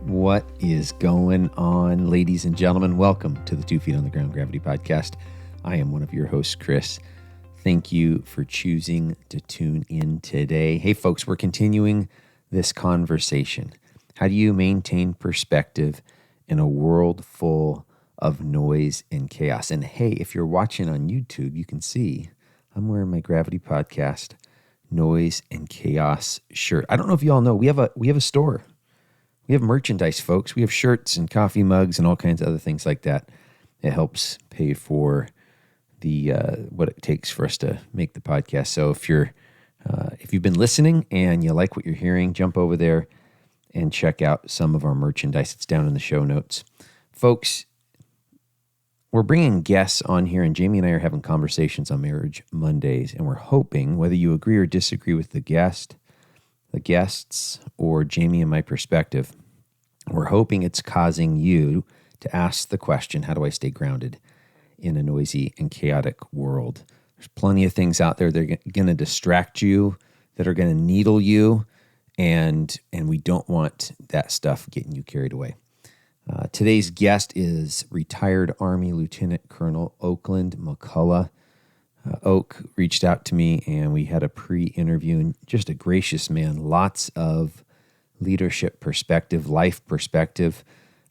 What is going on, ladies and gentlemen? Welcome to the 2 Feet on the Ground Gravity Podcast. I am one of your hosts, Chris. Thank you for choosing to tune in today. Hey, folks, we're continuing this conversation. How do you maintain perspective in a world full of noise and chaos? And hey, if you're watching on YouTube, you can see I'm wearing my Gravity Podcast Noise and Chaos shirt. I don't know if you all know, we have a store. We have merchandise, folks. We have shirts and coffee mugs and all kinds of other things like that. It helps pay for the what it takes for us to make the podcast. So if you've been listening and you like what you're hearing, jump over there and check out some of our merchandise. It's down in the show notes. Folks, we're bringing guests on here, and Jaimie and I are having conversations on Marriage Mondays, and we're hoping, whether you agree or disagree with the guests, or Jaimie and my perspective, we're hoping it's causing you to ask the question, how do I stay grounded in a noisy and chaotic world? There's plenty of things out there that are going to distract you, that are going to needle you, and we don't want that stuff getting you carried away. Today's guest is retired Army Lieutenant Colonel Oakland McCulloch. Oak reached out to me and we had a pre-interview, and just a gracious man, lots of leadership perspective, life perspective.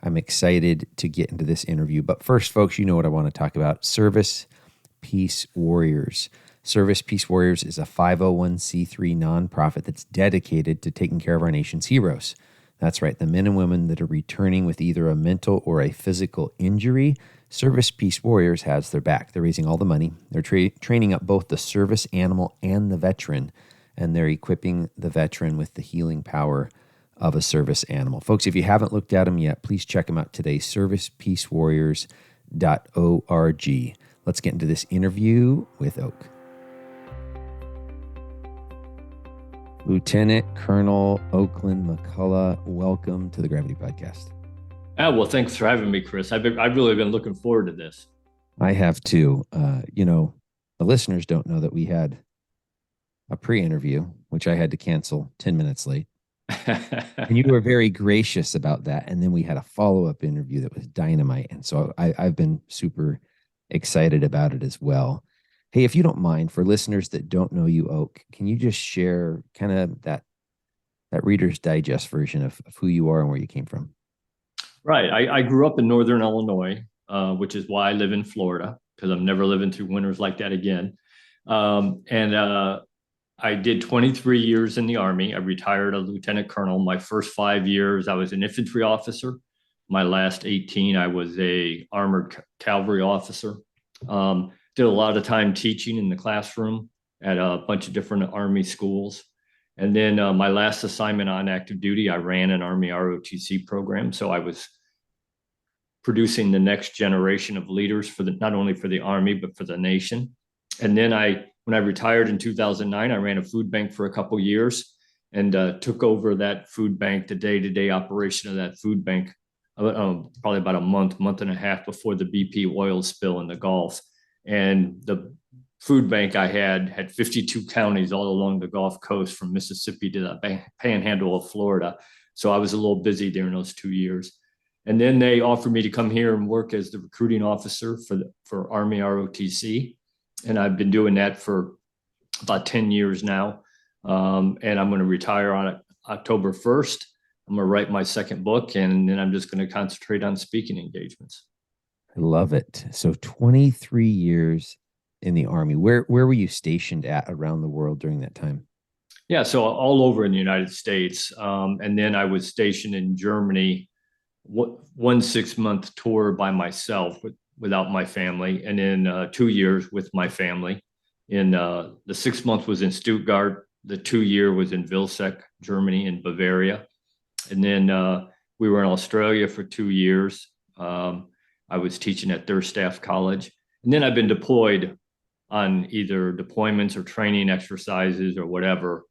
I'm excited to get into this interview. But first, folks, you know what I want to talk about. Service Peace Warriors. Service Peace Warriors is a 501c3 nonprofit that's dedicated to taking care of our nation's heroes. That's right, the men and women that are returning with either a mental or a physical injury. Service Peace Warriors has their back. They're raising all the money. They're training up both the service animal and the veteran, and they're equipping the veteran with the healing power of a service animal. Folks, if you haven't looked at them yet, please check them out today, servicepeacewarriors.org. Let's get into this interview with Oak. Lieutenant Colonel Oakland McCulloch, welcome to the Gravity Podcast. Well, thanks for having me, Chris. I've really been looking forward to this. I have too. The listeners don't know that we had a pre-interview, which I had to cancel 10 minutes late. And you were very gracious about that. And then we had a follow-up interview that was dynamite. And so I've been super excited about it as well. Hey, if you don't mind, for listeners that don't know you, Oak, can you just share kind of that Reader's Digest version of who you are and where you came from? Right. I grew up in Northern Illinois, which is why I live in Florida, because I'm never living through winters like that again. I did 23 years in the Army. I retired a lieutenant colonel. My first 5 years, I was an infantry officer. My last 18, I was a armored cavalry officer. Did a lot of time teaching in the classroom at a bunch of different Army schools. And then my last assignment on active duty, I ran an Army ROTC program. So I was producing the next generation of leaders for not only for the Army, but for the nation. And then when I retired in 2009, I ran a food bank for a couple years and took over that food bank, the day-to-day operation of that food bank, probably about a month and a half before the BP oil spill in the Gulf. And the food bank I had 52 counties all along the Gulf Coast from Mississippi to the panhandle of Florida. So I was a little busy during those 2 years. And then they offered me to come here and work as the recruiting officer for Army ROTC. And I've been doing that for about 10 years now. And I'm going to retire on October 1st. I'm going to write my second book, and then I'm just going to concentrate on speaking engagements. I love it. So 23 years in the Army. Where were you stationed at around the world during that time? Yeah, so all over in the United States. And then I was stationed in Germany, 1 6-month tour by myself without my family, and then 2 years with my family. The 6 month was in Stuttgart. The 2 year was in Vilseck, Germany, in Bavaria. And then we were in Australia for 2 years. I was teaching at their staff college. And then I've been deployed on either deployments or training exercises or whatever,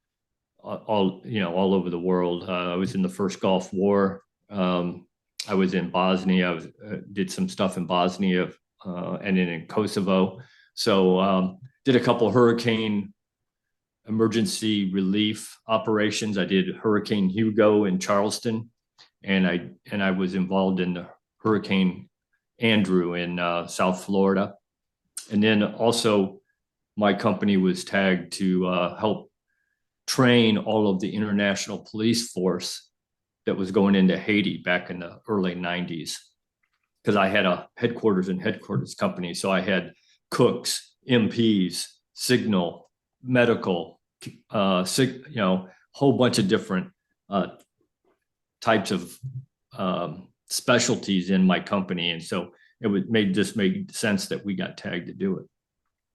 all over the world. I was in the first Gulf War. I was in Bosnia. I did some stuff in Bosnia and then in Kosovo. So did a couple hurricane emergency relief operations. I did Hurricane Hugo in Charleston, and I was involved in the Hurricane Andrew in South Florida. And then also my company was tagged to help train all of the international police force that was going into Haiti back in the early 90s. Because I had a headquarters company. So I had cooks, MPs, signal, medical, whole bunch of different types of specialties in my company. And so it made sense that we got tagged to do it.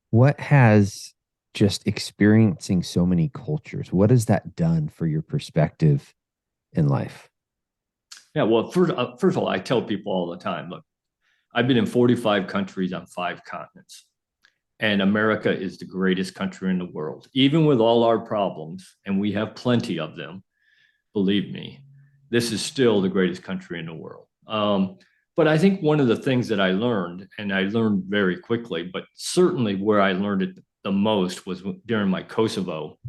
What has just experiencing so many cultures, what has that done for your perspective in life? Yeah, well, first of all, I tell people all the time, look, I've been in 45 countries on 5 continents, and America is the greatest country in the world. Even with all our problems, and we have plenty of them, believe me, this is still the greatest country in the world. But I think one of the things that I learned, and I learned very quickly, but certainly where I learned it the most was during my Kosovo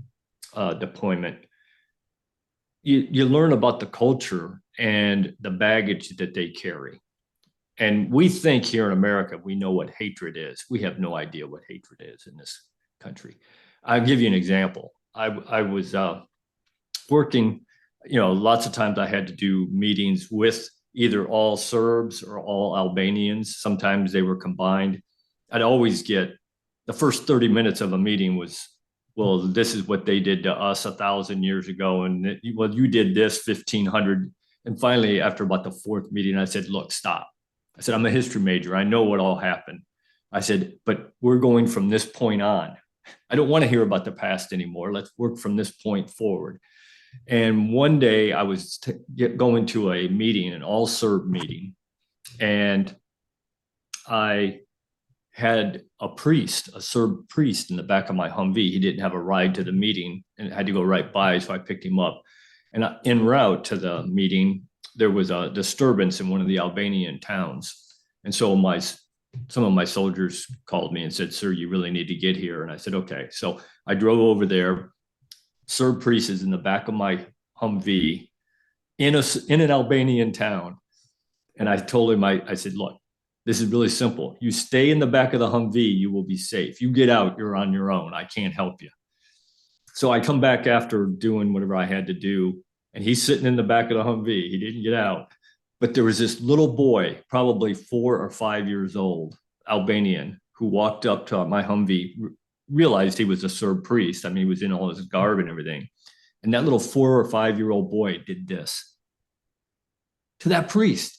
deployment. You learn about the culture and the baggage that they carry. And we think here in America, we know what hatred is. We have no idea what hatred is in this country. I'll give you an example. I was working, lots of times I had to do meetings with either all Serbs or all Albanians. Sometimes they were combined. I'd always get the first 30 minutes of a meeting was, well, this is what they did to us 1,000 years ago. And well, you did this 1,500. And finally, after about the 4th meeting, I said, look, stop. I said, I'm a history major. I know what all happened. I said, but we're going from this point on. I don't want to hear about the past anymore. Let's work from this point forward. And one day I was going to a meeting, an all Serb meeting, and I had a Serb priest in the back of my Humvee. He didn't have a ride to the meeting and had to go right by, so I picked him up. And en route to the meeting, there was a disturbance in one of the Albanian towns. And so some of my soldiers called me and said, sir, you really need to get here. And I said, okay. So I drove over there. Serb priest is in the back of my Humvee in an Albanian town. And I told him, I said, look, this is really simple. You stay in the back of the Humvee, you will be safe. You get out, you're on your own. I can't help you. So I come back after doing whatever I had to do, and he's sitting in the back of the Humvee. He didn't get out. But there was this little boy, probably 4 or 5 years old, Albanian, who walked up to my Humvee, realized he was a Serb priest. I mean, he was in all his garb and everything. And that little 4 or 5-year-old boy did this to that priest.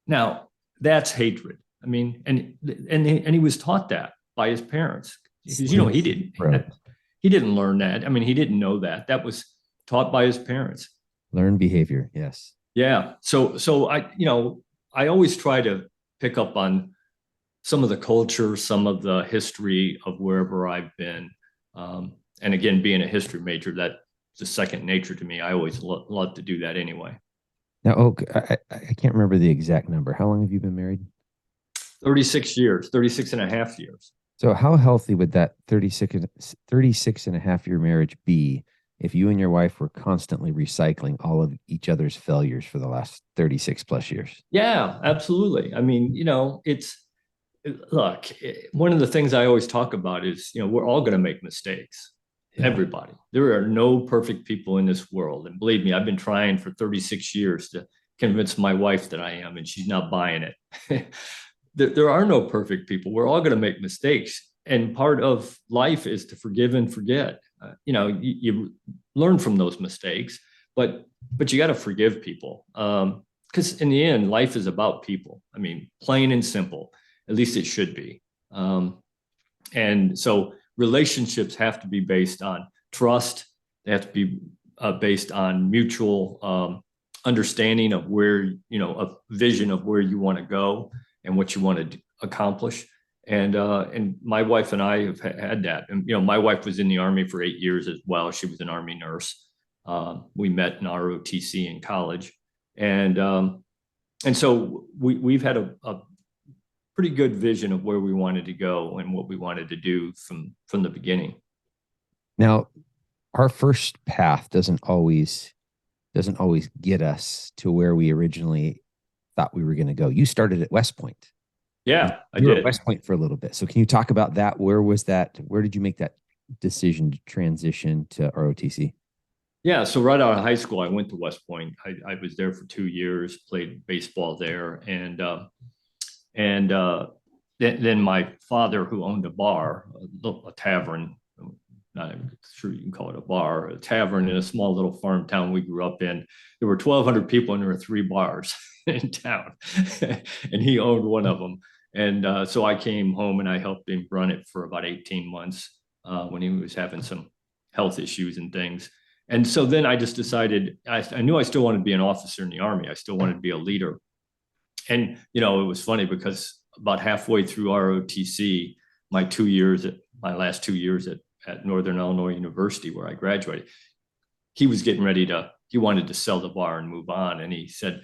Now, that's hatred. I mean, and he was taught that by his parents. Because, he didn't learn that. I mean, he didn't know that. That was taught by his parents. Learned behavior, yes. Yeah. So I always try to pick up on some of the culture, some of the history of wherever I've been. And again, being a history major, that's a second nature to me. I always love to do that anyway. Now, I can't remember the exact number. How long have you been married? 36 years, 36 and a half years. So how healthy would that 36 and a half year marriage be if you and your wife were constantly recycling all of each other's failures for the last 36 plus years? Yeah, absolutely. I mean, look, one of the things I always talk about is, we're all going to make mistakes. Yeah. Everybody. There are no perfect people in this world. And believe me, I've been trying for 36 years to convince my wife that I am, and she's not buying it. There are no perfect people. We're all going to make mistakes. And part of life is to forgive and forget. You learn from those mistakes, but you got to forgive people. Because in the end, life is about people. I mean, plain and simple, at least it should be. And so relationships have to be based on trust. They have to be based on mutual understanding of where, a vision of where you want to go and what you want to accomplish. And my wife and I have had that. And, my wife was in the Army for 8 years as well. She was an Army nurse. We met in ROTC in college. And so we've had a pretty good vision of where we wanted to go and what we wanted to do from the beginning. Now, our first path doesn't always doesn't always get us to where we originally thought we were going to go. You started at West Point. Yeah, I You were at did. West Point for a little bit. So can you talk about that? Where was that? Where did you make that decision to transition to ROTC? Yeah, so right out of high school, I went to West Point. I was there for 2 years, played baseball there, and then my father, who owned a bar, a tavern, not even sure you can call it a bar, a tavern in a small little farm town we grew up in. There were 1,200 people, and there were 3 bars in town, and he owned one of them. And so I came home and I helped him run it for about 18 months when he was having some health issues and things. And so then I just decided, I knew I still wanted to be an officer in the Army. I still wanted to be a leader. And, it was funny because about halfway through ROTC, my last 2 years at Northern Illinois University, where I graduated, he wanted to sell the bar and move on. And he said,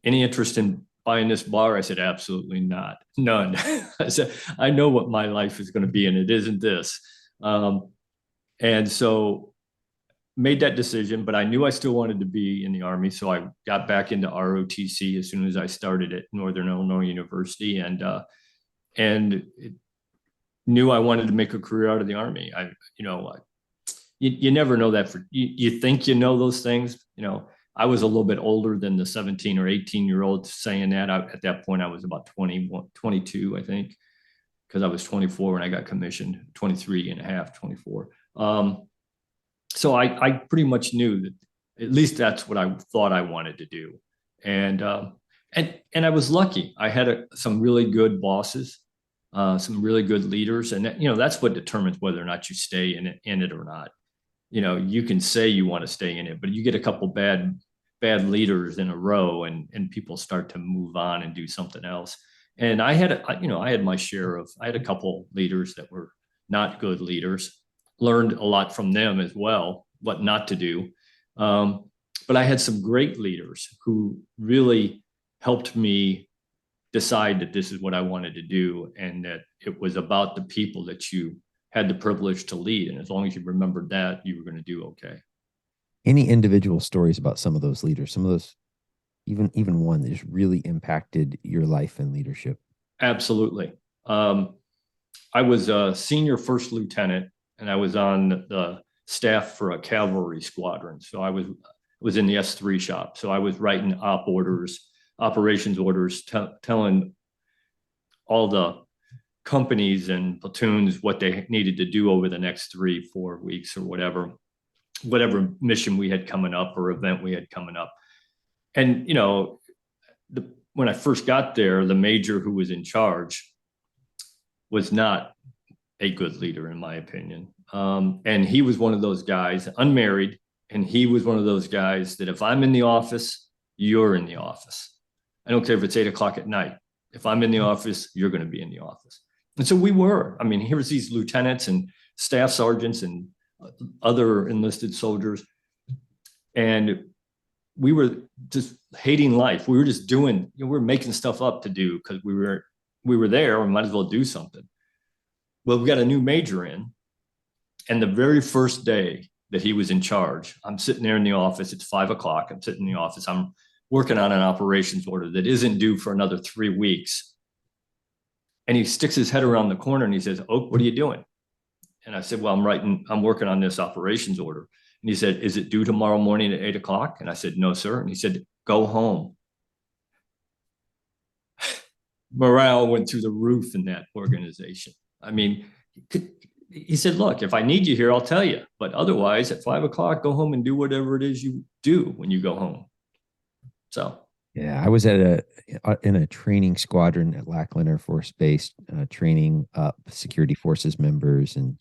any interest in buying this bar? I said, absolutely not. None. I said, I know what my life is going to be, and it isn't this. And so made that decision, but I knew I still wanted to be in the Army. So I got back into ROTC as soon as I started at Northern Illinois University, and knew I wanted to make a career out of the Army. You never know that you think you know those things. I was a little bit older than the 17 or 18-year-old saying that. At that point, I was about 21, 22, I think, because I was 24 when I got commissioned, 23 and a half, 24. So I pretty much knew that at least that's what I thought I wanted to do. And I was lucky. I had some really good bosses, some really good leaders. And that's what determines whether or not you stay in it or not. You can say you want to stay in it, but you get a couple bad leaders in a row and people start to move on and do something else. And I had my share I had a couple leaders that were not good leaders. Learned a lot from them as well, what not to do. But I had some great leaders who really helped me decide that this is what I wanted to do, and that it was about the people that you had the privilege to lead. And as long as you remembered that, you were going to do okay. Any individual stories about some of those leaders, some of those, even one that just really impacted your life and leadership? Absolutely. I was a senior first lieutenant, and I was on the staff for a cavalry squadron. So I was in the S3 shop. So I was writing operations orders, telling all the companies and platoons what they needed to do over the next 3-4 weeks or whatever mission we had coming up or event we had coming up. And, when I first got there, the major who was in charge was not a good leader, in my opinion. And he was one of those guys, unmarried, and he was one of those guys that if I'm in the office, you're in the office. I don't care if it's 8:00 at night. If I'm in the office, you're going to be in the office. And so we were. I mean, here's these lieutenants and staff sergeants and other enlisted soldiers, and we were just hating life. We were just doing, we were making stuff up to do because we were there. We might as well do something. Well, we got a new major in, and the very first day that he was in charge, I'm sitting there in the office. It's 5:00. I'm sitting in the office. I'm working on an operations order that isn't due for another 3 weeks. And he sticks his head around the corner and he says, "Oak, what are you doing?" And I said, "Well, I'm working on this operations order." And he said, "Is it due tomorrow morning at 8:00? And I said, "No, sir." And he said, "Go home." Morale went through the roof in that organization. I mean, he said, "Look, if I need you here, I'll tell you. But otherwise, at 5:00, go home and do whatever it is you do when you go home." So, yeah, I was in a training squadron at Lackland Air Force Base, training up security forces members, and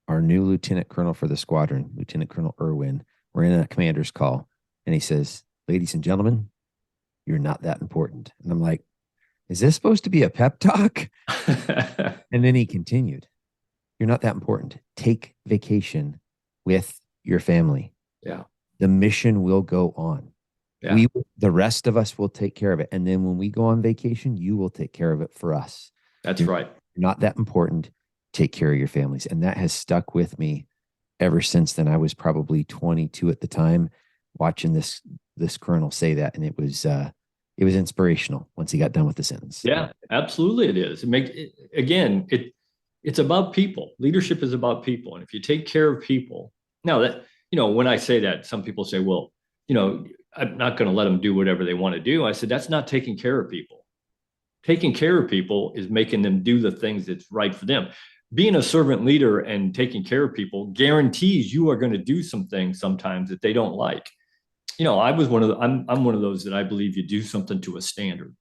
our new lieutenant colonel for the squadron, Lieutenant Colonel Irwin, we're in a commander's call, and he says, "Ladies and gentlemen, you're not that important." And I'm like, is this supposed to be a pep talk? And then he continued, "You're not that important. Take vacation with your family. yeah. The mission will go on. Yeah. The rest of us will take care of it. And then when we go on vacation, you will take care of it for us. That's right. You're not that important. Take care of your families." And that has stuck with me ever since then, I was probably 22 at the time, watching this colonel say that, and it was inspirational once he got done with the sentence. Yeah, absolutely it is. It's about people. Leadership is about people. And if you take care of people, now that, when I say that, some people say, well, I'm not going to let them do whatever they want to do. I said, that's not taking care of people. Taking care of people is making them do the things that's right for them. Being a servant leader and taking care of people guarantees you are going to do some things sometimes that they don't like. I'm one of those that I believe you do something to a standard.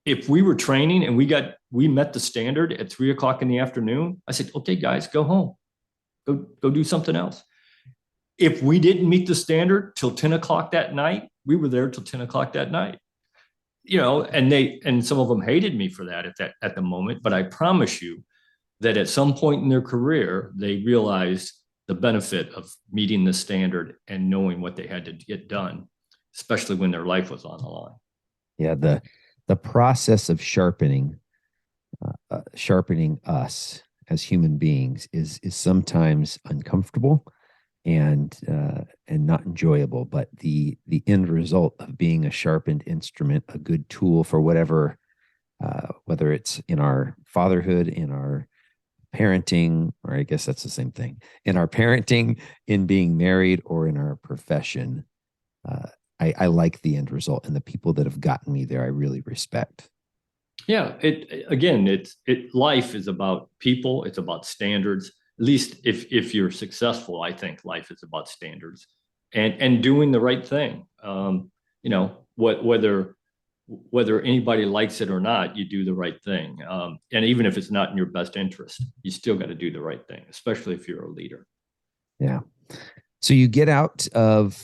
If we were training and we met the standard at 3:00 in the afternoon, I said, okay, guys, go home, go do something else. If we didn't meet the standard till 10:00 that night, we were there till 10:00 that night. And some of them hated me for that at the moment, but I promise you that at some point in their career, they realized the benefit of meeting the standard and knowing what they had to get done, especially when their life was on the line. Yeah, the process of sharpening us as human beings is sometimes uncomfortable and not enjoyable, but the end result of being a sharpened instrument, a good tool for whatever, whether it's in our fatherhood, in our parenting, or I guess that's the same thing, in our parenting, in being married, or in our profession. I like the end result, and the people that have gotten me there, I really respect. Yeah, life is about people. It's about standards. At least if you're successful, I think life is about standards and doing the right thing. Whether anybody likes it or not, you do the right thing. And even if it's not in your best interest, you still got to do the right thing, especially if you're a leader. Yeah. So you get out of,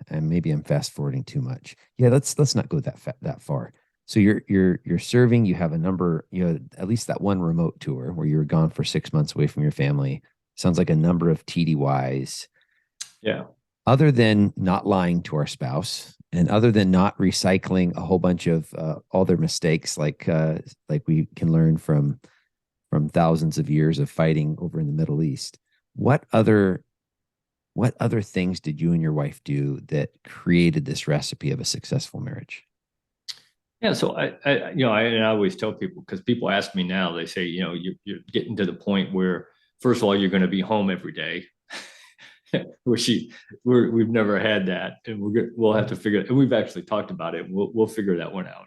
and maybe I'm fast forwarding too much. Yeah, let's not go that far. So you're serving. You have at least that one remote tour where you're gone for 6 months away from your family. Sounds like a number of TDYs. Yeah. Other than not lying to our spouse, and other than not recycling a whole bunch of all their mistakes, like we can learn from thousands of years of fighting over in the Middle East, what other things did you and your wife do that created this recipe of a successful marriage? Yeah, so I always tell people, because people ask me now, they say, you're getting to the point where, first of all, you're going to be home every day. We've never had that, and we'll have to figure it. And we've actually talked about it. We'll figure that one out.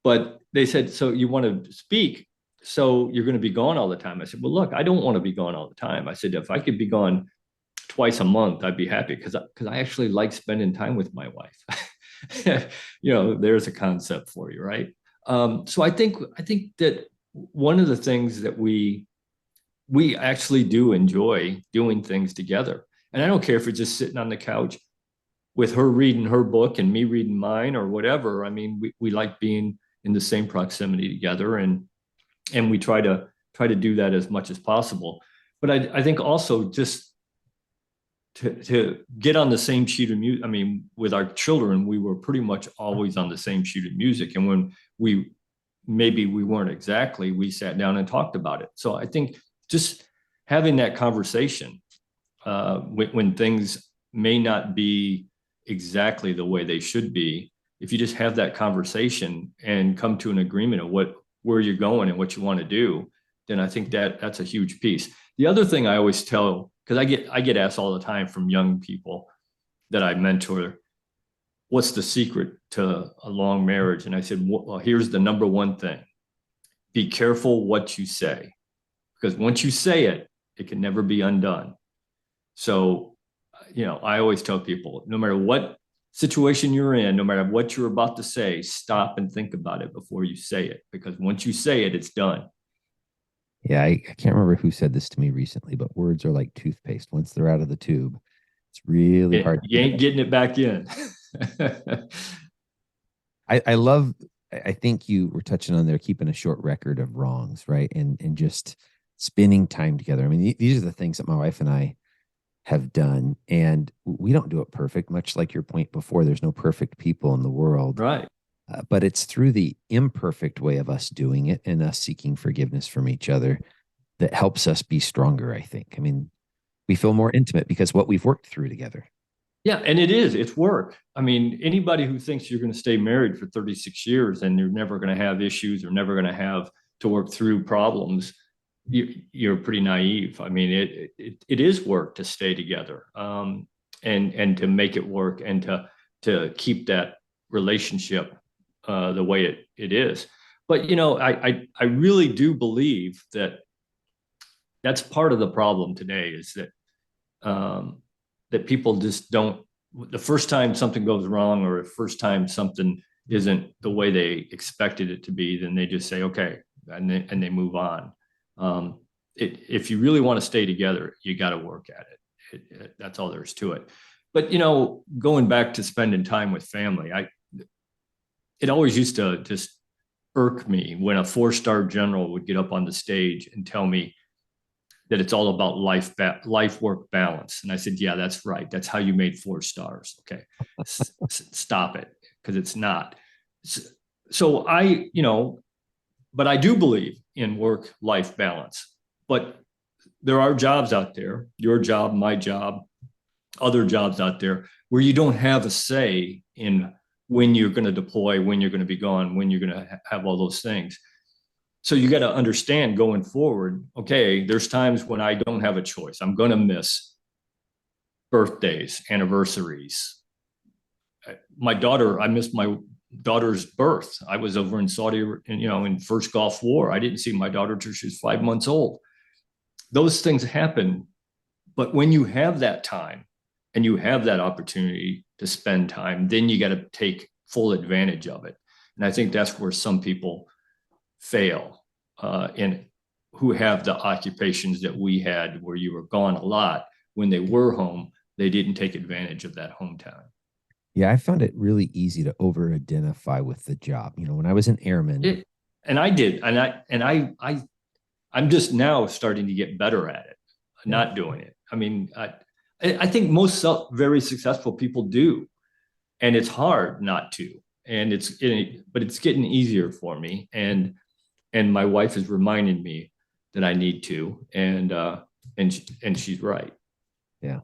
But they said, so you want to speak, so you're going to be gone all the time. I said, well, look, I don't want to be gone all the time. I said, if I could be gone twice a month, I'd be happy, because I actually like spending time with my wife. There's a concept for you, right? So I think that one of the things that we actually do enjoy doing things together. And I don't care if it's just sitting on the couch with her reading her book and me reading mine or whatever. I mean, we like being in the same proximity together, and we try to do that as much as possible. But I think also just to get on the same sheet of music. I mean, with our children, we were pretty much always on the same sheet of music. And when maybe we weren't exactly, we sat down and talked about it. So I think just having that conversation when things may not be exactly the way they should be, if you just have that conversation and come to an agreement of where you're going and what you want to do, then I think that's a huge piece. The other thing I always tell, because I get asked all the time from young people that I mentor, what's the secret to a long marriage? And I said, well, here's the number one thing: be careful what you say, because once you say it, it can never be undone. So, I always tell people, no matter what situation you're in, no matter what you're about to say, stop and think about it before you say it, because once you say it, it's done. Yeah, I can't remember who said this to me recently, but words are like toothpaste. Once they're out of the tube, it's really hard. You ain't getting it back in. I think you were touching on there, keeping a short record of wrongs, right? And just spending time together. I mean, these are the things that my wife and I have done, and we don't do it perfect, much like your point before. There's no perfect people in the world. Right. But it's through the imperfect way of us doing it and us seeking forgiveness from each other that helps us be stronger, I think. I mean, we feel more intimate because what we've worked through together. Yeah, and it's work. I mean, anybody who thinks you're going to stay married for 36 years and you're never going to have issues or never going to have to work through problems, you're pretty naive. I mean, it is work to stay together, and to make it work, and to keep that relationship the way it is. But I really do believe that that's part of the problem today, is that people just don't, the first time something goes wrong, or the first time something isn't the way they expected it to be, then they just say, okay, and they move on. If you really want to stay together, you got to work at it. That's all there is to it. But, going back to spending time with family, it always used to just irk me when a 4-star general would get up on the stage and tell me that it's all about life work balance. And I said, yeah, that's right. That's how you made 4 stars. Okay. Stop it. Because it's not. So but I do believe in work-life balance. But there are jobs out there, your job, my job, other jobs out there, where you don't have a say in when you're going to deploy, when you're going to be gone, when you're going to have all those things. So you got to understand going forward, okay, there's times when I don't have a choice. I'm going to miss birthdays, anniversaries. I missed my daughter's birth. I was over in Saudi, in first Gulf War. I didn't see my daughter till she was 5 months old. Those things happen. But when you have that time and you have that opportunity to spend time, then you got to take full advantage of it. And I think that's where some people fail, and who have the occupations that we had, where you were gone a lot. When they were home, they didn't take advantage of that home time. Yeah, I found it really easy to over identify with the job. When I was an airman, and I did, and I'm just now starting to get better at it, not doing it. I mean, I think most very successful people do, and it's hard not to. And but it's getting easier for me, and my wife is reminding me that I need to, and she's right. Yeah,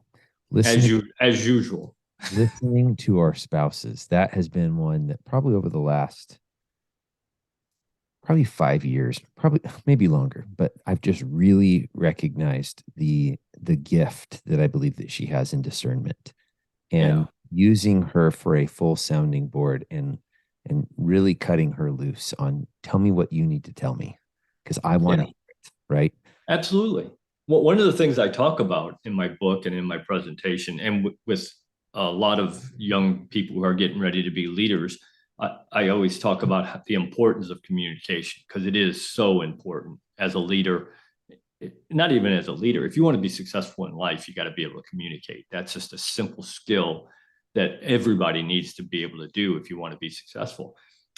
as usual. Listening to our spouses, that has been one that probably over the last 5 years, probably maybe longer, but I've just really recognized the gift that I believe that she has in discernment, and using her for a full sounding board, and really cutting her loose on, tell me what you need to tell me, because I want to hear it, right? Absolutely. Well, one of the things I talk about in my book and in my presentation, and with a lot of young people who are getting ready to be leaders, I always talk about the importance of communication, because it is so important as a leader. Not even as a leader, if you want to be successful in life, you got to be able to communicate. That's just a simple skill that everybody needs to be able to do if you want to be successful.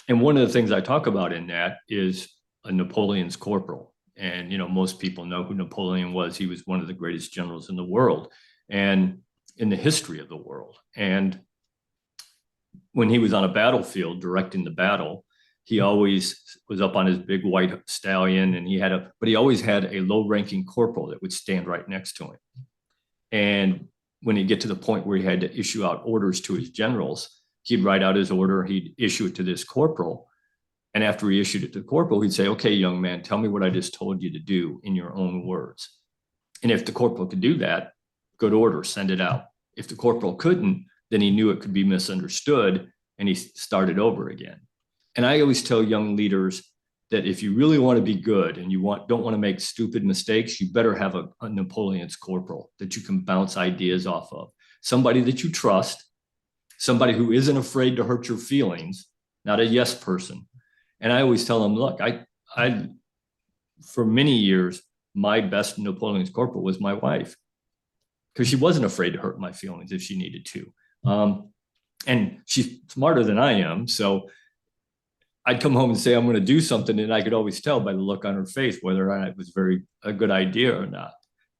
And one of the things I talk about in that is a Napoleon's corporal. And, most people know who Napoleon was. He was one of the greatest generals in the world and in the history of the world. And when he was on a battlefield directing the battle, he always was up on his big white stallion, and he always had a low-ranking corporal that would stand right next to him. And when he'd get to the point where he had to issue out orders to his generals, he'd write out his order, he'd issue it to this corporal. And after he issued it to the corporal, he'd say, okay, young man, tell me what I just told you to do in your own words. And if the corporal could do that, good order, send it out. If the corporal couldn't, then he knew it could be misunderstood, and he started over again. And I always tell young leaders that if you really want to be good and you don't want to make stupid mistakes, you better have a Napoleon's corporal that you can bounce ideas off of. Somebody that you trust, somebody who isn't afraid to hurt your feelings, not a yes person. And I always tell them, look, I for many years, my best Napoleon's corporal was my wife, because she wasn't afraid to hurt my feelings if she needed to. And she's smarter than I am. So I'd come home and say, I'm going to do something, and I could always tell by the look on her face whether or not it was a good idea or not.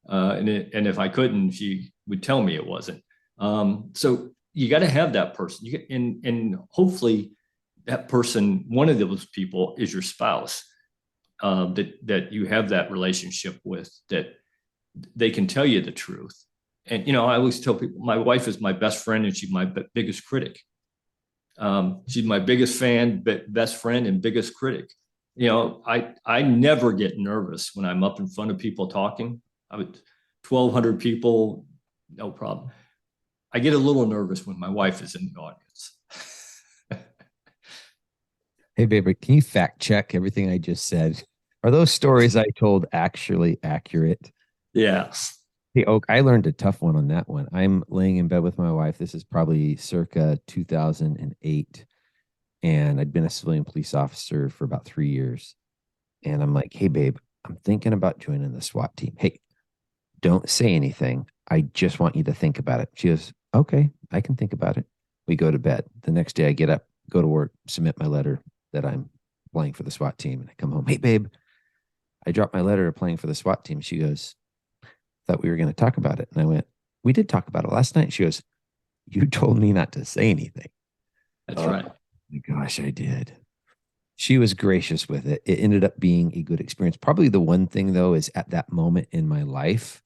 And if I couldn't, she would tell me it wasn't. So you got to have that person. And hopefully that person, one of those people, is your spouse. that you have that relationship with, that they can tell you the truth. And, I always tell people, my wife is my best friend and she's my biggest critic. She's my biggest fan, best friend, and biggest critic. I never get nervous when I'm up in front of people talking. 1,200 people, no problem. I get a little nervous when my wife is in the audience. Hey, baby, can you fact check everything I just said? Are those stories I told actually accurate? Yeah. Hey, Oak, I learned a tough one on that one. I'm laying in bed with my wife. This is probably circa 2008. And I'd been a civilian police officer for about 3 years. And I'm like, hey, babe, I'm thinking about joining the SWAT team. Hey, don't say anything. I just want you to think about it. She goes, okay, I can think about it. We go to bed. The next day I get up, go to work, submit my letter that I'm applying for the SWAT team. And I come home, hey, babe, I dropped my letter applying for the SWAT team. She goes, thought we were going to talk about it. And I went, we did talk about it last night. She goes, you told me not to say anything. That's right. My gosh, I did. She was gracious with it. It ended up being a good experience. Probably the one thing, though, is at that moment in my life,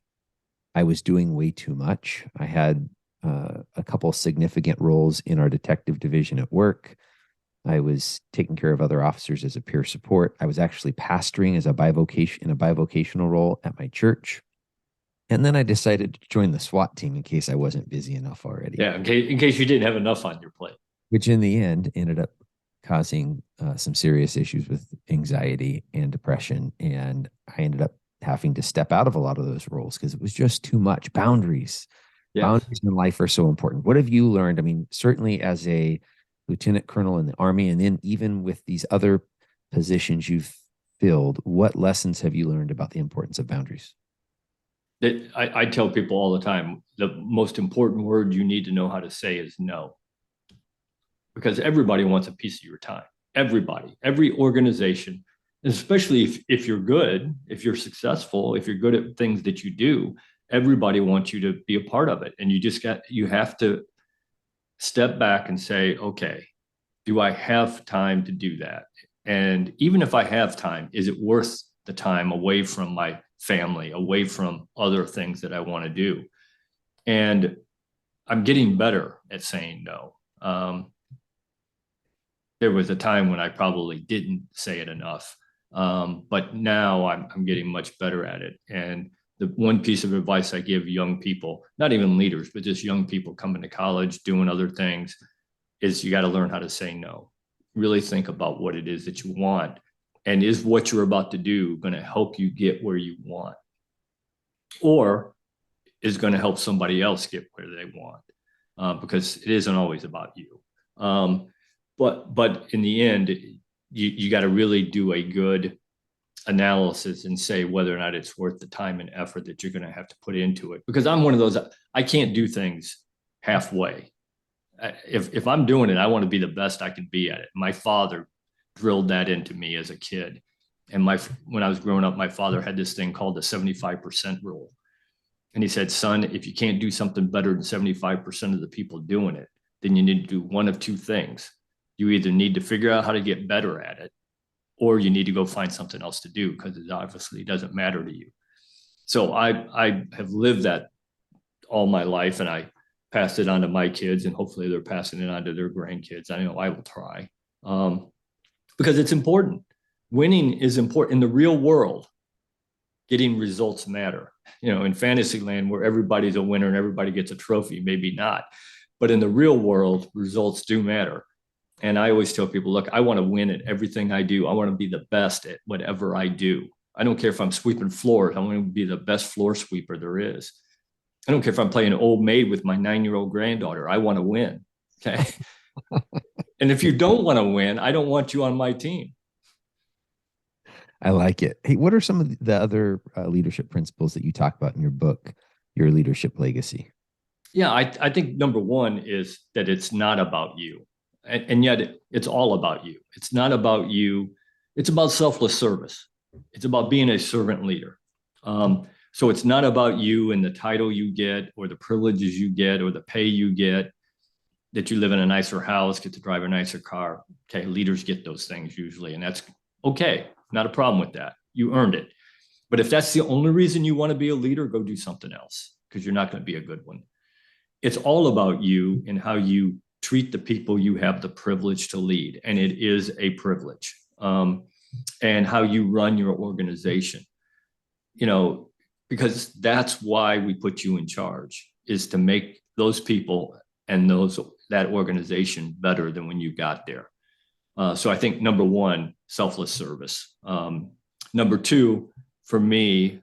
I was doing way too much. I had a couple significant roles in our detective division at work. I was taking care of other officers as a peer support. I was actually pastoring as a bivocational role at my church. And then I decided to join the SWAT team in case I wasn't busy enough already. Yeah, in case you didn't have enough on your plate. Which in the end ended up causing some serious issues with anxiety and depression. And I ended up having to step out of a lot of those roles because it was just too much. Boundaries. Yeah. Boundaries in life are so important. What have you learned? I mean, certainly as a lieutenant colonel in the Army, and then even with these other positions you've filled, what lessons have you learned about the importance of boundaries? I tell people all the time, the most important word you need to know how to say is no. Because everybody wants a piece of your time. Everybody, every organization, especially if you're good, if you're successful, if you're good at things that you do, everybody wants you to be a part of it. And you have to step back and say, okay, do I have time to do that? And even if I have time, is it worth the time away from my family, away from other things that I want to do? And I'm getting better at saying no. There was a time when I probably didn't say it enough, but now I'm getting much better at it. And the one piece of advice I give young people, not even leaders, but just young people coming to college, doing other things, is you got to learn how to say no. Really think about what it is that you want. And is what you're about to do going to help you get where you want? Or is going to help somebody else get where they want? Because it isn't always about you. But in the end, you got to really do a good analysis and say whether or not it's worth the time and effort that you're going to have to put into it. Because I'm one of those, I can't do things halfway. If I'm doing it, I want to be the best I can be at it. My father drilled that into me as a kid. And when I was growing up, my father had this thing called the 75% rule. And he said, son, if you can't do something better than 75% of the people doing it, then you need to do one of two things. You either need to figure out how to get better at it, or you need to go find something else to do because it obviously doesn't matter to you. So I have lived that all my life, and I passed it on to my kids, and hopefully they're passing it on to their grandkids. I know I will try because it's important. Winning is important. In the real world, getting results matter. In fantasy land where everybody's a winner and everybody gets a trophy, maybe not. But in the real world, results do matter. And I always tell people, look, I want to win at everything I do. I want to be the best at whatever I do. I don't care if I'm sweeping floors. I want to be the best floor sweeper there is. I don't care if I'm playing old maid with my 9-year-old granddaughter. I want to win. Okay. And if you don't want to win, I don't want you on my team. I like it. Hey, what are some of the other leadership principles that you talk about in your book, Your Leadership Legacy? Yeah, I think number one is that it's not about you. And yet it's all about you. It's not about you. It's about selfless service. It's about being a servant leader. So it's not about you and the title you get or the privileges you get or the pay you get, that you live in a nicer house, get to drive a nicer car. Okay, leaders get those things usually, and that's okay. Not a problem with that. You earned it. But if that's the only reason you want to be a leader, go do something else, because you're not going to be a good one. It's all about you and how you treat the people you have the privilege to lead. And it is a privilege. And how you run your organization, because that's why we put you in charge, is to make those people and that organization better than when you got there. So I think number one, selfless service. Number two, for me,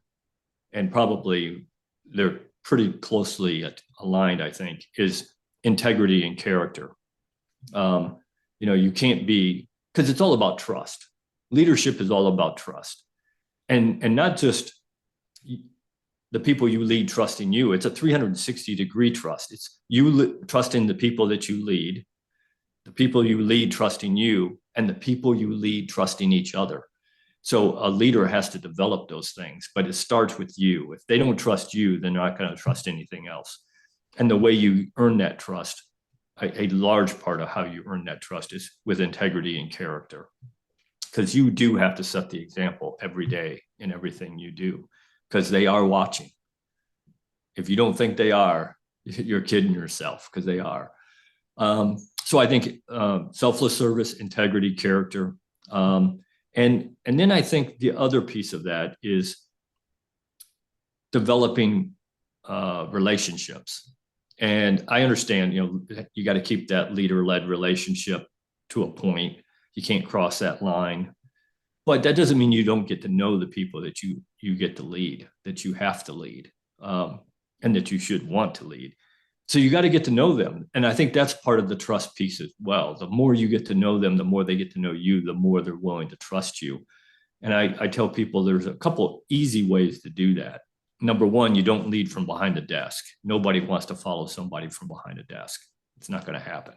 and probably they're pretty closely aligned, I think, is integrity and character. You can't be, because it's all about trust. Leadership is all about trust, and not just the people you lead trusting you. It's a 360-degree trust. It's you trusting the people that you lead, the people you lead trusting you, and the people you lead trusting each other. So a leader has to develop those things, but it starts with you. If they don't trust you, then they're not going to trust anything else. And the way you earn that trust, a large part of how you earn that trust is with integrity and character, because you do have to set the example every day in everything you do, because they are watching. If you don't think they are, you're kidding yourself, because they are. So I think selfless service, integrity, character. And then I think the other piece of that is developing relationships. And I understand, you got to keep that leader-led relationship to a point. You can't cross that line. But that doesn't mean you don't get to know the people that you get to lead, that you have to lead, and that you should want to lead. So you got to get to know them. And I think that's part of the trust piece as well. The more you get to know them, the more they get to know you, the more they're willing to trust you. And I tell people there's a couple easy ways to do that. Number one, you don't lead from behind the desk. Nobody wants to follow somebody from behind a desk. It's not going to happen.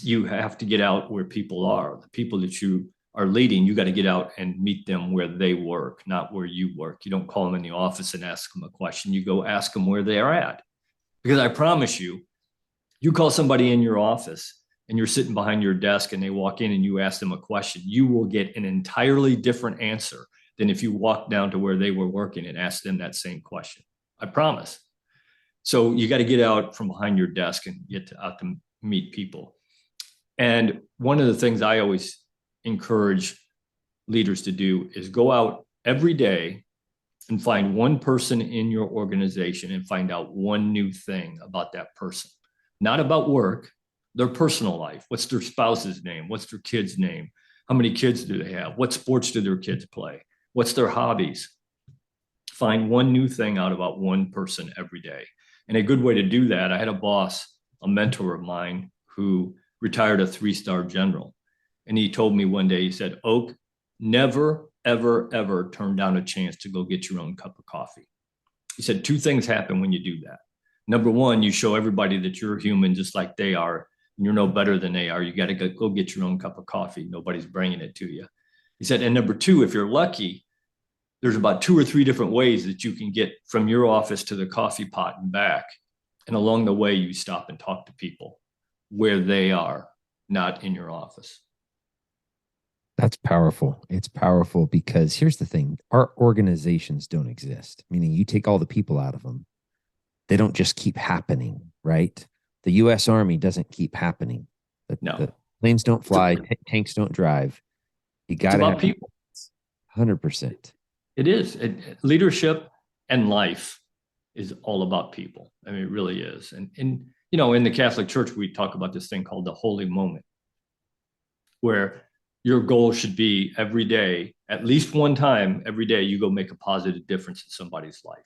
You have to get out where people are. The people that you are leading, you got to get out and meet them where they work, not where you work. You don't call them in the office and ask them a question. You go ask them where they are at. Because I promise you, you call somebody in your office and you're sitting behind your desk and they walk in and you ask them a question, you will get an entirely different answer than if you walk down to where they were working and ask them that same question. I promise. So you got to get out from behind your desk and get out to meet people. And one of the things I always encourage leaders to do is go out every day and find one person in your organization and find out one new thing about that person. Not about work, their personal life. What's their spouse's name? What's their kid's name? How many kids do they have? What sports do their kids play? What's their hobbies? Find one new thing out about one person every day. And a good way to do that, I had a boss, a mentor of mine, who retired a 3-star general. And he told me one day, he said, Oak, never, ever, ever turn down a chance to go get your own cup of coffee. He said, 2 things happen when you do that. Number one, you show everybody that you're human just like they are, and you're no better than they are. You got to go get your own cup of coffee. Nobody's bringing it to you. He said, and number 2, if you're lucky, there's about 2 or 3 different ways that you can get from your office to the coffee pot and back. And along the way, you stop and talk to people where they are, not in your office. That's powerful. It's powerful because here's the thing. Our organizations don't exist, meaning you take all the people out of them. They don't just keep happening, right? The U.S. Army doesn't keep happening. The planes don't fly, tanks don't drive. You got to have people. 100%. It is. Leadership and life is all about people. I mean, it really is. And in the Catholic Church, we talk about this thing called the holy moment, where your goal should be every day, at least one time every day, you go make a positive difference in somebody's life.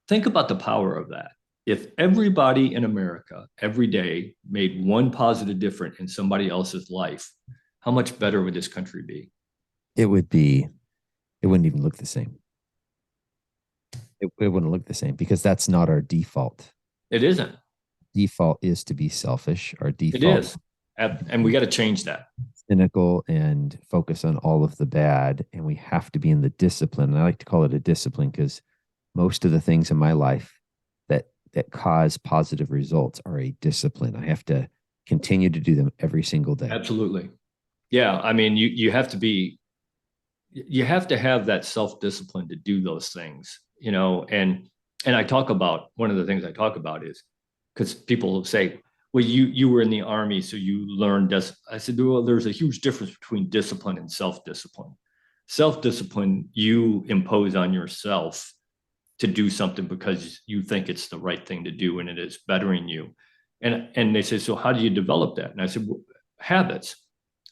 Think about the power of that. If everybody in America every day made one positive difference in somebody else's life, how much better would this country be? It wouldn't even look the same. It wouldn't look the same because that's not our default. It isn't. Default is to be selfish. Our default. It is. And we got to change that. Cynical and focus on all of the bad. And we have to be in the discipline. And I like to call it a discipline because most of the things in my life that cause positive results are a discipline. I have to continue to do them every single day. Absolutely. Yeah. I mean, you have to be, you have to have that self-discipline to do those things, you know, and I talk about, one of the things I talk about is, because people say, well, you were in the army, so you learned this. I said, well, there's a huge difference between discipline and self-discipline. Self-discipline, you impose on yourself to do something because you think it's the right thing to do and it is bettering you. And they say, so how do you develop that? And I said, well, habits.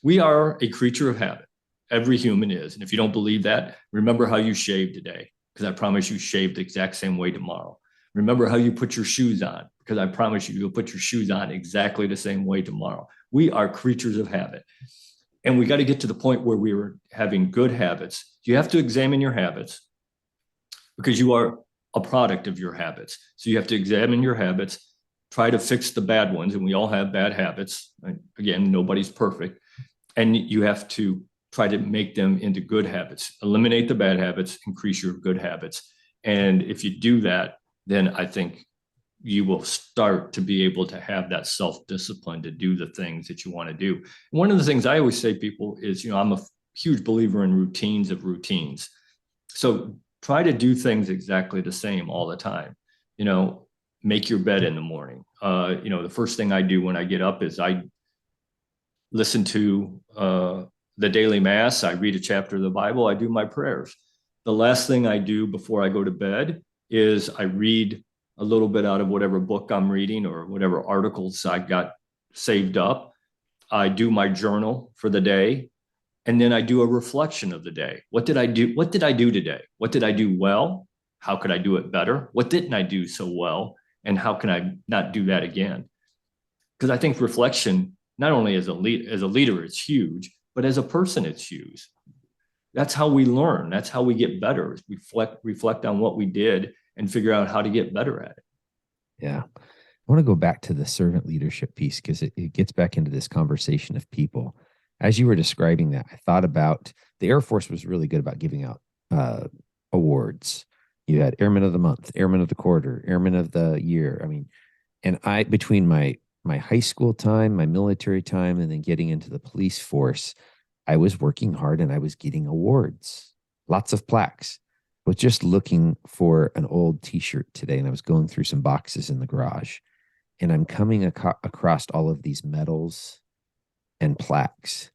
We are a creature of habit. Every human is. And if you don't believe that, remember how you shaved today, because I promise you shave the exact same way tomorrow. Remember how you put your shoes on, because I promise you you'll put your shoes on exactly the same way tomorrow. We are creatures of habit. And we got to get to the point where we were having good habits. You have to examine your habits, because you are a product of your habits. So you have to examine your habits, try to fix the bad ones. And we all have bad habits. Again, nobody's perfect. And you have to try to make them into good habits, eliminate the bad habits, increase your good habits. And if you do that, then I think you will start to be able to have that self-discipline to do the things that you want to do. One of the things I always say to people is, you know, I'm a huge believer in routines of routines. So try to do things exactly the same all the time. You know, make your bed in the morning. You know, the first thing I do when I get up is I listen to the daily mass. I read a chapter of the Bible. I do my prayers. The last thing I do before I go to bed is I read a little bit out of whatever book I'm reading or whatever articles I got saved up. I do my journal for the day. And then I do a reflection of the day. What did I do? What did I do today? What did I do well? How could I do it better? What didn't I do so well? And how can I not do that again? Because I think reflection, not only as a leader, it's huge, but as a person, it's huge. That's how we learn. That's how we get better. Is reflect on what we did and figure out how to get better at it. Yeah. I want to go back to the servant leadership piece, because it gets back into this conversation of people. As you were describing that, I thought about the Air Force was really good about giving out awards. You had Airman of the Month, Airman of the Quarter, Airman of the Year. I mean, and I, between my high school time, my military time, and then getting into the police force, I was working hard and I was getting awards, lots of plaques. I was just looking for an old t-shirt today, and I was going through some boxes in the garage, and I'm coming across all of these medals and plaques.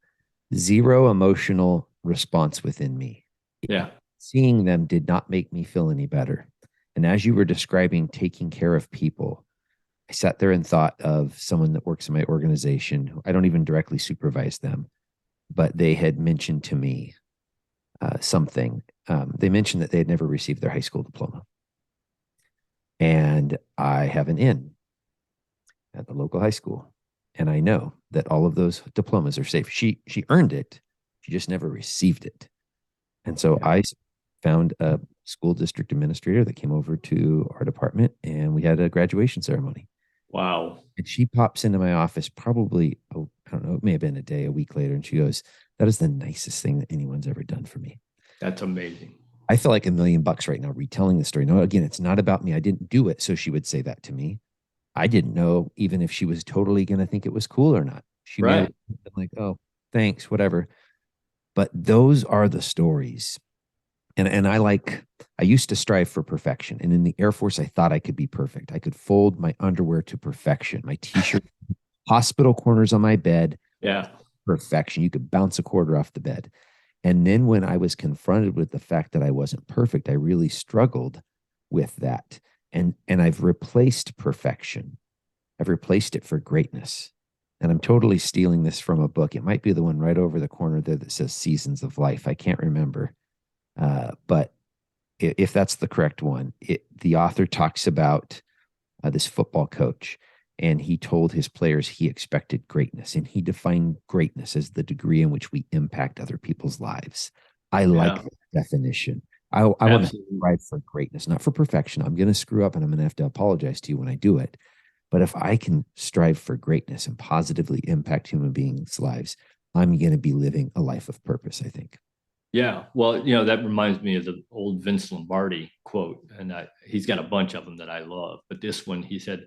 Zero emotional response within me. Yeah. Seeing them did not make me feel any better. And as you were describing taking care of people, I sat there and thought of someone that works in my organization. I don't even directly supervise them, but they had mentioned to me something. They mentioned that they had never received their high school diploma. And I have an in at the local high school. And I know that all of those diplomas are safe. She earned it. She just never received it. And so I found a school district administrator that came over to our department, and we had a graduation ceremony. Wow. And she pops into my office probably, I don't know, it may have been a week later. And she goes, that is the nicest thing that anyone's ever done for me. That's amazing. I feel like $1 million right now retelling the story. No, again, it's not about me. I didn't do it. So she would say that to me. I didn't know even if she was totally going to think it was cool or not. She may have been like, oh, thanks, whatever. But those are the stories. And I used to strive for perfection. And in the Air Force, I thought I could be perfect. I could fold my underwear to perfection. My t-shirt, hospital corners on my bed. Yeah. Perfection. You could bounce a quarter off the bed. And then when I was confronted with the fact that I wasn't perfect, I really struggled with that. And I've replaced perfection. I've replaced it for greatness. And I'm totally stealing this from a book. It might be the one right over the corner there that says Seasons of Life. I can't remember. But if that's the correct one, the author talks about this football coach, and he told his players he expected greatness, and he defined greatness as the degree in which we impact other people's lives. I like that definition. I want to strive for greatness, not for perfection. I'm going to screw up and I'm going to have to apologize to you when I do it. But if I can strive for greatness and positively impact human beings' lives, I'm going to be living a life of purpose, I think. Yeah. Well, you know, that reminds me of the old Vince Lombardi quote, and he's got a bunch of them that I love. But this one, he said,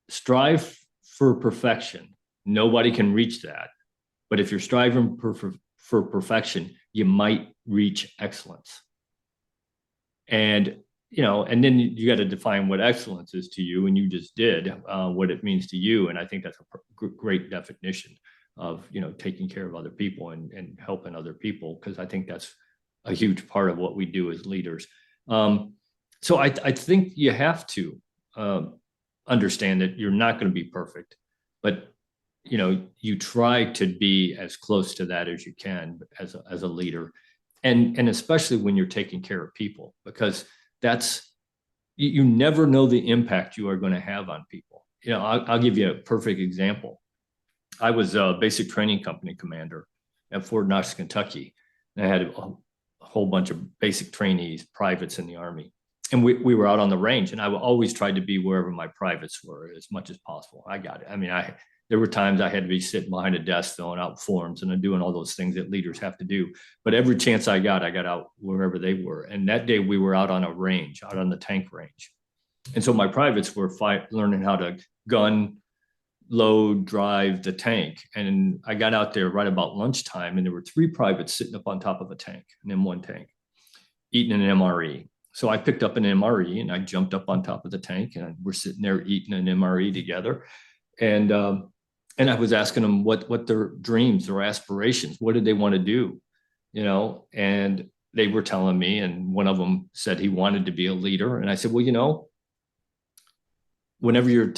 strive for perfection, Nobody can reach that. But if you're striving for perfection, you might reach excellence. And, and then you got to define what excellence is to you. And you just did what it means to you. And I think that's a great definition of, taking care of other people and helping other people, because I think that's a huge part of what we do as leaders. So I think you have to understand that you're not going to be perfect, but you try to be as close to that as you can as a leader, and especially when you're taking care of people, because you never know the impact you are going to have on people. I'll give you a perfect example. I was a basic training company commander at Fort Knox, Kentucky, and I had a whole bunch of basic trainees, privates in the Army. And we were out on the range, and I always tried to be wherever my privates were as much as possible. I got it. I mean, there were times I had to be sitting behind a desk filling out forms and doing all those things that leaders have to do. But every chance I got out wherever they were. And that day we were out on a range, out on the tank range. And so my privates were learning how to gun, load, drive the tank. And I got out there right about lunchtime, and there were 3 privates sitting up on top of a tank, an M1 tank, eating an MRE. So I picked up an MRE and I jumped up on top of the tank, and we're sitting there eating an MRE together. And I was asking them what their dreams or aspirations, what did they want to do, and they were telling me, and one of them said he wanted to be a leader. And I said, well, whenever your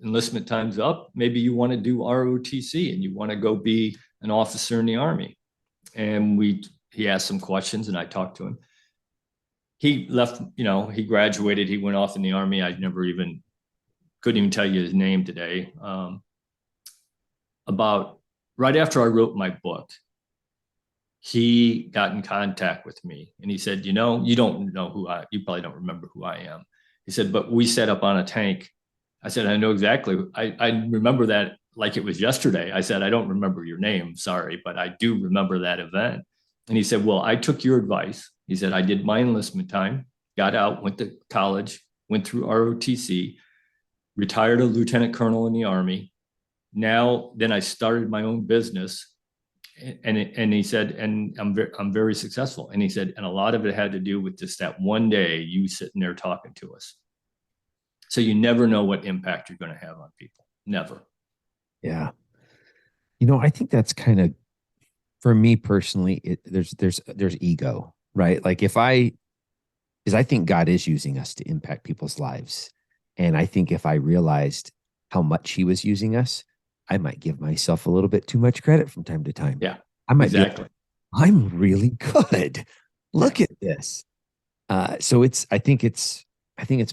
enlistment time's up, maybe you want to do ROTC and you want to go be an officer in the Army. And he asked some questions and I talked to him. He left, he graduated, he went off in the Army. I couldn't even tell you his name today. About right after I wrote my book, he got in contact with me and he said, you don't know you probably don't remember who I am. He said, but we set up on a tank. I said, I know exactly. I remember that like it was yesterday. I said, I don't remember your name, sorry, but I do remember that event. And he said, well, I took your advice. He said, I did my enlistment time, got out, went to college, went through ROTC, retired a lieutenant colonel in the Army. Then I started my own business. And he said, and I'm very successful. And he said, and a lot of it had to do with just that one day you sitting there talking to us. So you never know what impact you're going to have on people. Never. Yeah. I think that's kind of, for me personally, there's ego, right? Like because I think God is using us to impact people's lives. And I think if I realized how much he was using us, I might give myself a little bit too much credit from time to time. Yeah, I might exactly. I'm really good. Look at this. So I think it's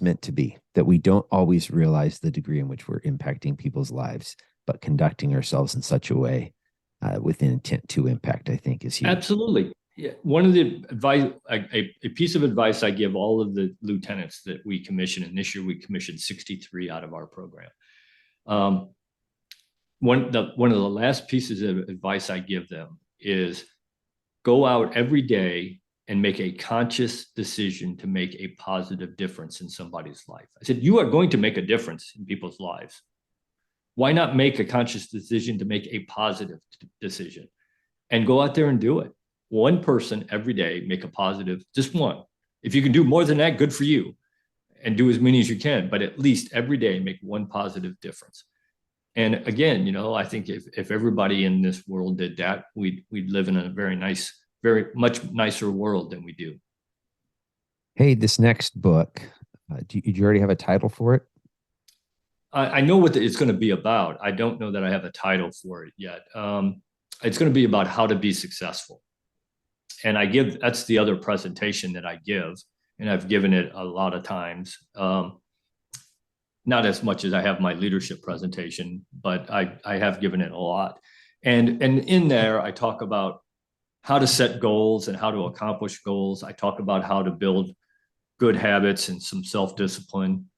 meant to be that we don't always realize the degree in which we're impacting people's lives, but conducting ourselves in such a way with an intent to impact, I think, is huge. Absolutely. Yeah. One of the advice, a piece of advice I give all of the lieutenants that we commission, and this year we commissioned 63 out of our program. One of the last pieces of advice I give them is go out every day and make a conscious decision to make a positive difference in somebody's life. I said, you are going to make a difference in people's lives. Why not make a conscious decision to make a positive decision and go out there and do it? One person every day, make a positive, just one. If you can do more than that, good for you, and do as many as you can, but at least every day make one positive difference. And again, I think if everybody in this world did that, we'd live in a very much nicer world than we do. Hey, this next book, do you already have a title for it? I know what it's going to be about. I don't know that I have a title for it yet. It's going to be about how to be successful. And that's the other presentation that I give. And I've given it a lot of times. Not as much as I have my leadership presentation, but I have given it a lot. And in there, I talk about how to set goals and how to accomplish goals. I talk about how to build good habits and some self-discipline.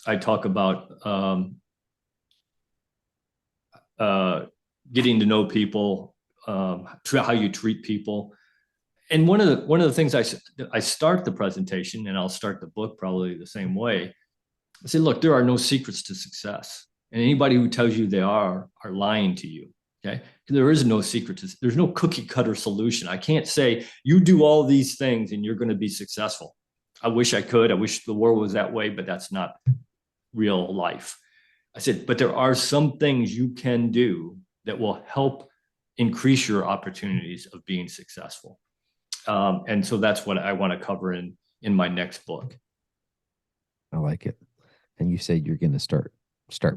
I talk about getting to know people, how you treat people. And one of the things I start the presentation, and I'll start the book probably the same way. I say, look, there are no secrets to success. And anybody who tells you they are lying to you. Okay. There is no secret. There's no cookie cutter solution. I can't say you do all these things and you're going to be successful. I wish I could. I wish the world was that way, but that's not real life. I said, but there are some things you can do that will help increase your opportunities of being successful. And so that's what I want to cover in my next book. I like it. And you said you're going to start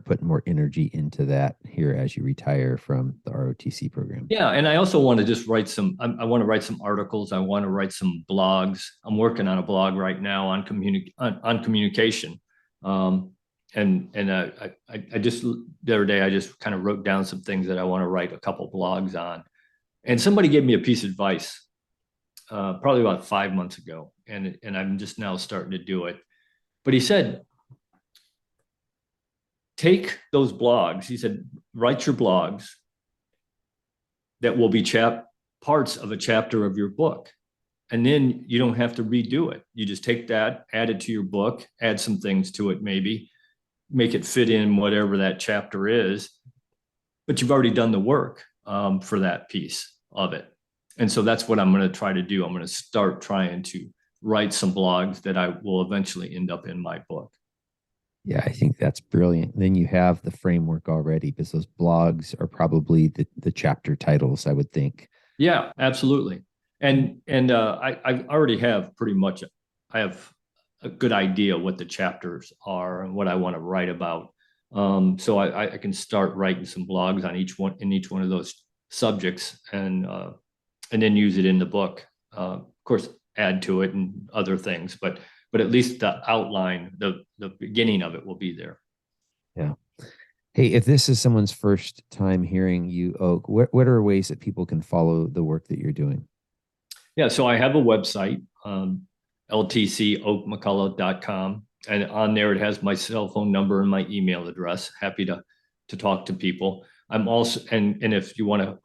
putting more energy into that here as you retire from the ROTC program. Yeah. And I also want to just write I want to write some articles. I want to write some blogs. I'm working on a blog right now on communication. And I just, the other day, I just kind of wrote down some things that I want to write a couple blogs on. And somebody gave me a piece of advice, probably about 5 months ago. And I'm just now starting to do it. But he said, take those blogs. He said, write your blogs that will be parts of a chapter of your book. And then you don't have to redo it. You just take that, add it to your book, add some things to it, maybe make it fit in whatever that chapter is, but you've already done the work for that piece of it. And so that's what I'm going to try to do. I'm going to start trying to write some blogs that I will eventually end up in my book. Yeah, I think that's brilliant. Then you have the framework already, because those blogs are probably the chapter titles, I would think. Yeah, absolutely. And I already have pretty much, I have a good idea what the chapters are and what I want to write about. So I can start writing some blogs on each one of those subjects, and then use it in the book. Of course, add to it and other things, but at least the outline, the beginning of it will be there. Yeah. Hey, if this is someone's first time hearing you, Oak, what are ways that people can follow the work that you're doing? Yeah, so I have a website, ltcoakmcculloch.com, and on there it has my cell phone number and my email address. Happy to talk to people. I'm also, and if you want to,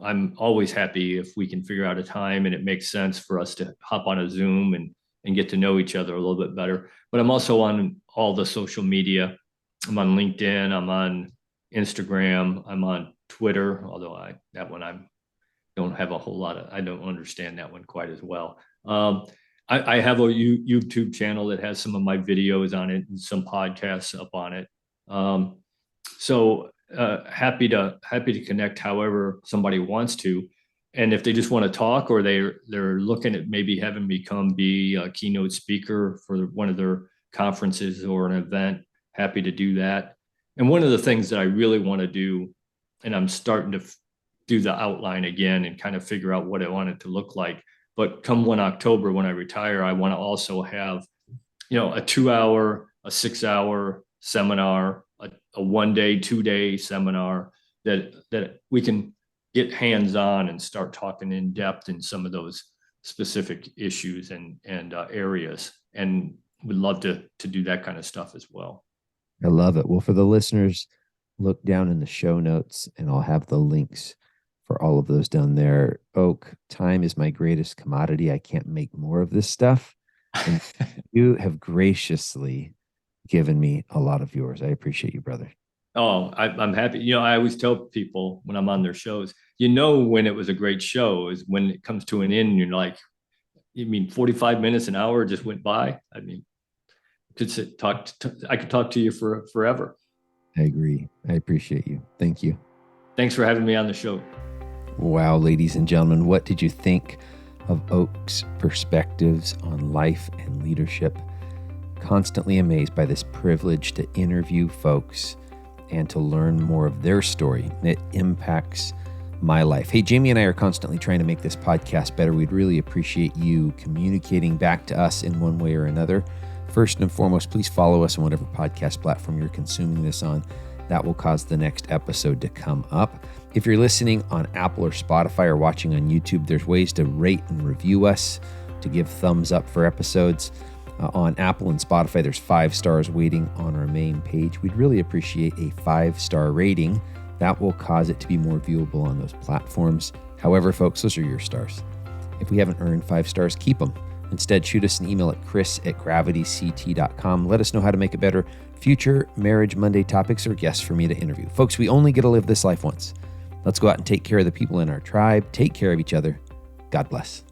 I'm always happy if we can figure out a time and it makes sense for us to hop on a Zoom and get to know each other a little bit better. But I'm also on all the social media. I'm on LinkedIn, I'm on Instagram, I'm on Twitter, although I don't have a whole lot of, I don't understand that one quite as well. I have a YouTube channel that has some of my videos on it and some podcasts up on it. So happy to connect however somebody wants to. And if they just want to talk, or they're looking at maybe having me be a keynote speaker for one of their conferences or an event, happy to do that. And one of the things that I really want to do, and I'm starting to do the outline again and kind of figure out what I want it to look like. But come 1 October, when I retire, I want to also have, a 2-hour, a 6-hour seminar, a 1-day, 2-day seminar that we can get hands-on and start talking in depth in some of those specific issues and areas. And would love to do that kind of stuff as well. I love it. Well, for the listeners, look down in the show notes and I'll have the links for all of those down there. Oak, time is my greatest commodity. I can't make more of this stuff. And you have graciously given me a lot of yours. I appreciate you, brother. Oh, I'm happy. I always tell people when I'm on their shows, when it was a great show is when it comes to an end, and you're like, you mean 45 minutes, an hour just went by? I mean, I could talk to you for forever. I agree. I appreciate you. Thank you. Thanks for having me on the show. Wow, ladies and gentlemen, what did you think of Oak's perspectives on life and leadership? Constantly amazed by this privilege to interview folks and to learn more of their story. It impacts my life. Hey, Jaimie and I are constantly trying to make this podcast better. We'd really appreciate you communicating back to us in one way or another. First and foremost, please follow us on whatever podcast platform you're consuming this on. That will cause the next episode to come up. If you're listening on Apple or Spotify or watching on YouTube, there's ways to rate and review us, to give thumbs up for episodes. On Apple and Spotify, there's 5 stars waiting on our main page. We'd really appreciate a 5-star rating. That will cause it to be more viewable on those platforms. However, folks, those are your stars. If we haven't earned 5 stars, keep them Instead, shoot us an email at chris@gravityct.com. Let us know how to make it better. Future Marriage Monday topics or guests for me to interview. Folks, we only get to live this life once. Let's go out and take care of the people in our tribe. Take care of each other. God bless.